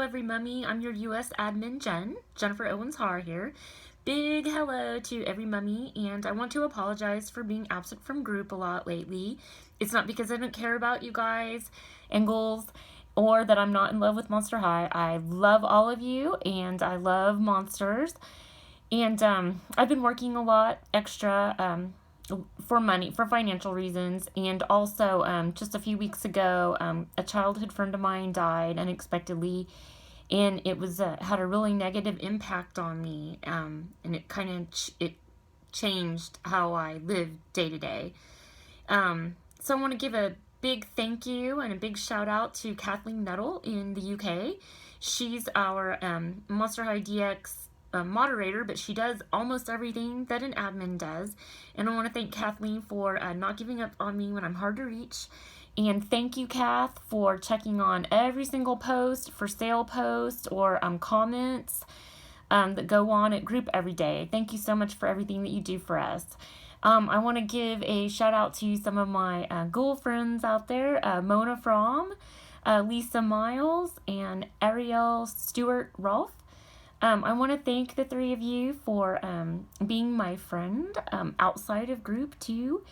every mummy. I'm your US admin, Jennifer Owens-Har here. Big hello to every mummy, and I want to apologize for being absent from group a lot lately. It's not because I don't care about you guys and goals, or that I'm not in love with Monster High. I love all of you, and I love monsters. And I've been working a lot extra for financial reasons. And also, just a few weeks ago, a childhood friend of mine died unexpectedly. And it was had a really negative impact on me. And it kind of it changed how I live day to day. So I want to give a big thank you and a big shout out to Kathleen Nuttall in the UK. She's our Monster High DX moderator, but she does almost everything that an admin does. And I want to thank Kathleen for not giving up on me when I'm hard to reach. And thank you, Kath, for checking on every single post, for sale posts or comments that go on at group every day. Thank you so much for everything that you do for us. I want to give a shout out to some of my ghoul friends out there, Mona Fromm, Lisa Miles, and Ariel Stewart Rolfe. I want to thank the three of you for being my friend outside of group too.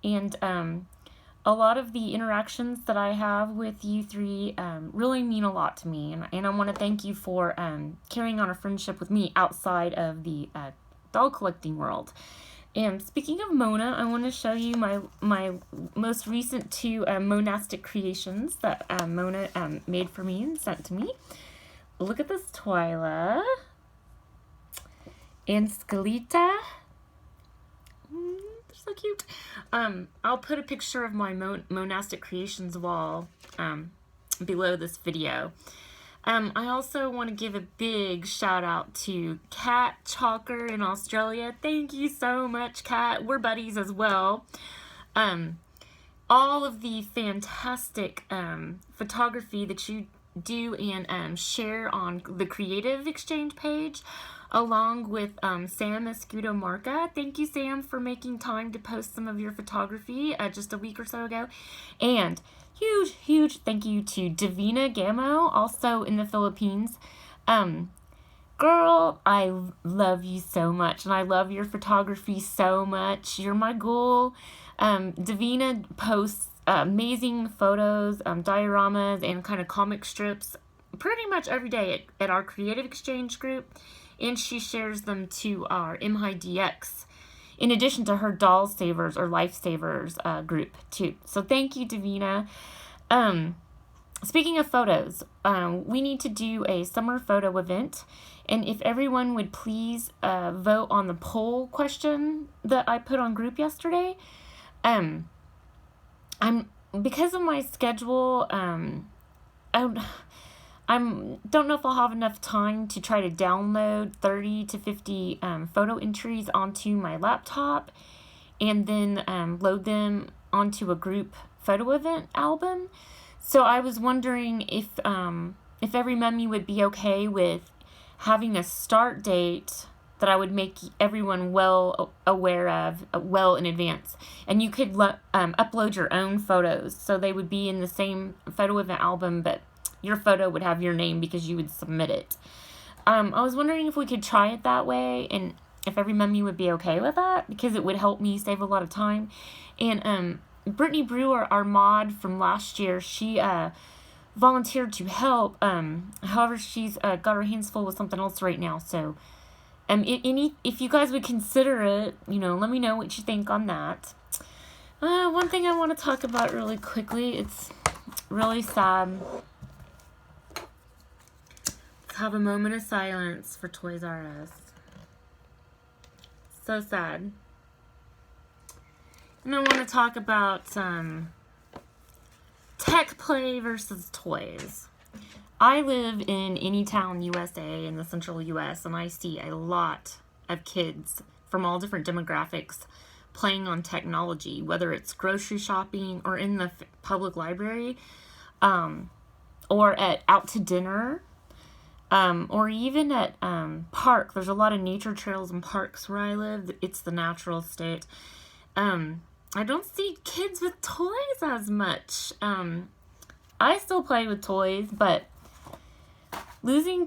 And a lot of the interactions that I have with you three really mean a lot to me. And I want to thank you for carrying on a friendship with me outside of the doll collecting world. And speaking of Mona, I want to show you my most recent two monastic creations that Mona made for me and sent to me. Look at this Twyla and Skeleta. They're so cute. I'll put a picture of my monastic creations wall below this video. I also want to give a big shout out to Kat Chalker in Australia. Thank you so much, Kat. We're buddies as well. All of the fantastic photography that you do and share on the Creative Exchange page, along with Sam Escudo Marca. Thank you, Sam, for making time to post some of your photography just a week or so ago. And huge thank you to Davina Gamo, also in the Philippines. Girl, I love you so much, and I love your photography so much. You're my goal. Davina posts amazing photos, dioramas, and kind of comic strips pretty much every day at our Creative Exchange group, and she shares them to our MHDX, in addition to her Doll Savers or Lifesavers group too. So thank you, Davina. Speaking of photos, we need to do a summer photo event, and if everyone would please vote on the poll question that I put on group yesterday. Because of my schedule, I don't know if I'll have enough time to try to download 30 to 50 photo entries onto my laptop and then load them onto a group photo event album. So I was wondering if every mummy would be okay with having a start date that I would make everyone well aware of well in advance. And you could upload your own photos, so they would be in the same photo event album, but your photo would have your name because you would submit it. I was wondering if we could try it that way, and if every mummy would be okay with that, because it would help me save a lot of time. And Brittany Brewer, our mod from last year, she volunteered to help. However, she's got her hands full with something else right now, so if you guys would consider it, let me know what you think on that. One thing I want to talk about really quickly, it's really sad. Let's have a moment of silence for Toys R Us. So sad. And I want to talk about tech play versus toys. I live in Anytown, USA, in the central US, and I see a lot of kids from all different demographics playing on technology, whether it's grocery shopping or in the public library, or out to dinner, or even at park. There's a lot of nature trails and parks where I live. It's the natural state. I don't see kids with toys as much. I still play with toys, but losing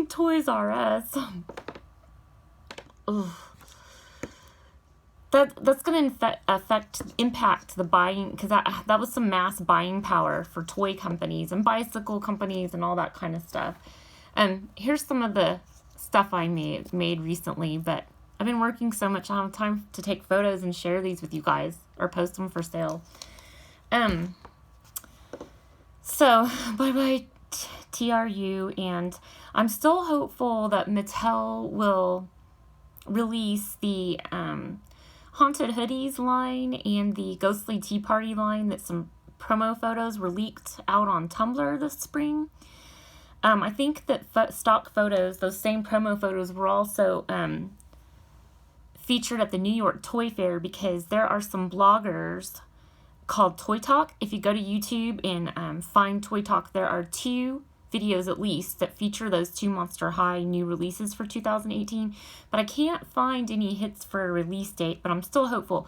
Toys R Us. Ugh. That's going to impact the buying, because that was some mass buying power for toy companies and bicycle companies and all that kind of stuff. Here's some of the stuff I made recently, but I've been working so much, I don't have time to take photos and share these with you guys or post them for sale. So bye-bye TRU, and I'm still hopeful that Mattel will release the Haunted Hoodies line and the Ghostly Tea Party line, that some promo photos were leaked out on Tumblr this spring. I think that stock photos, those same promo photos, were also featured at the New York Toy Fair, because there are some bloggers called Toy Talk. If you go to YouTube and find Toy Talk, there are 2 videos at least that feature those 2 Monster High new releases for 2018, but I can't find any hits for a release date, but I'm still hopeful.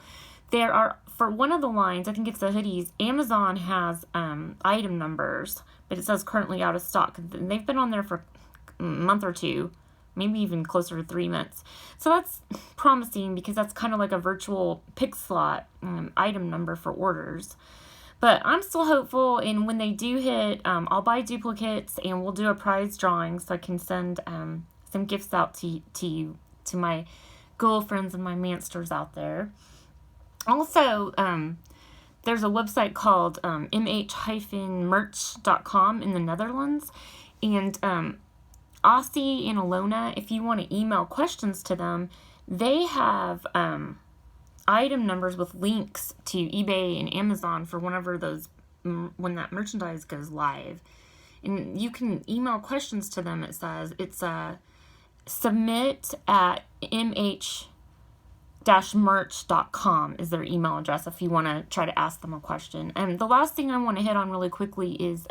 There are, for one of the lines, I think it's the hoodies, Amazon has item numbers, but it says currently out of stock. They've been on there for a month or 2, maybe even closer to 3 months. So that's promising, because that's kind of like a virtual pick slot item number for orders. But I'm still hopeful, and when they do hit, I'll buy duplicates, and we'll do a prize drawing so I can send some gifts out to you, to my girlfriends and my mansters out there. Also, there's a website called mh-merch.com in the Netherlands, and Aussie and Alona, if you want to email questions to them, they have item numbers with links to eBay and Amazon for whenever when that merchandise goes live, and you can email questions to them. It says it's submit at mh-merch.com is their email address if you want to try to ask them a question. And the last thing I want to hit on really quickly is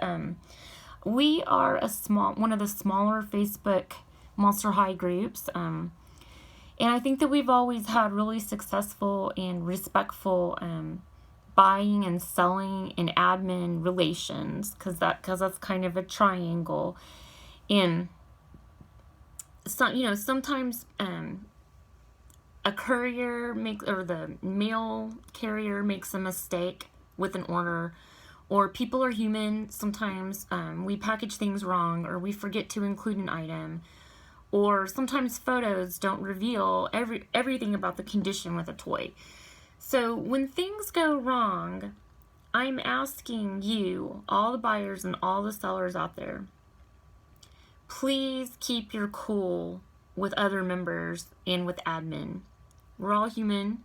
we are one of the smaller Facebook Monster High groups. And I think that we've always had really successful and respectful buying and selling and admin relations, because that's kind of a triangle. And sometimes a courier or the mail carrier makes a mistake with an order, or people are human. Sometimes we package things wrong, or we forget to include an item. Or sometimes photos don't reveal everything about the condition with a toy. So when things go wrong, I'm asking you, all the buyers and all the sellers out there, please keep your cool with other members and with admin. We're all human.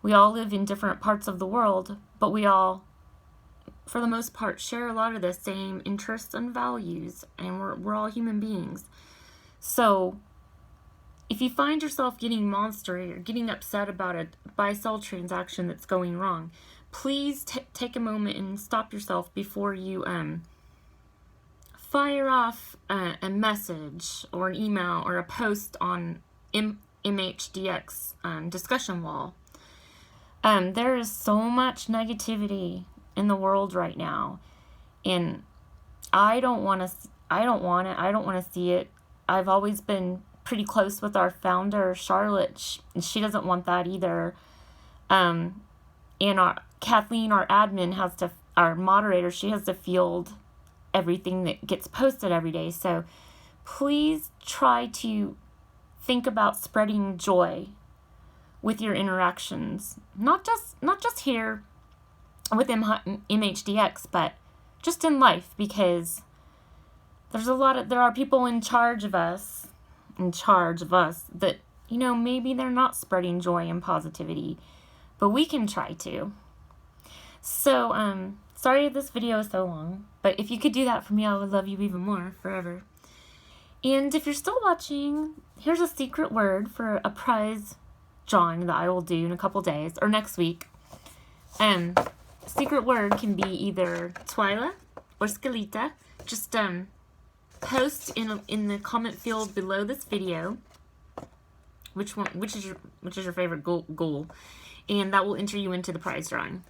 We all live in different parts of the world, but we all, for the most part, share a lot of the same interests and values, and we're all human beings. So if you find yourself getting monstery or getting upset about a buy-sell transaction that's going wrong, please take a moment and stop yourself before you fire off a message or an email or a post on MHDX discussion wall. There is so much negativity in the world right now, and I don't want it. I don't want to see it. I've always been pretty close with our founder, Charlotte, and she doesn't want that either. And Kathleen, our admin, our moderator, she has to field everything that gets posted every day. So please try to think about spreading joy with your interactions, not just here with MHDX, but just in life, because there are people in charge of us that, maybe they're not spreading joy and positivity, but we can try to. So, sorry this video is so long, but if you could do that for me, I would love you even more, forever. And if you're still watching, here's a secret word for a prize drawing that I will do in a couple days, or next week. Secret word can be either Twyla or Skelita. Just, post in the comment field below this video which is your favorite goal, and that will enter you into the prize drawing.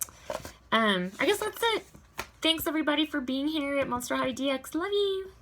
I guess that's it. Thanks everybody for being here at Monster High DX. Love you.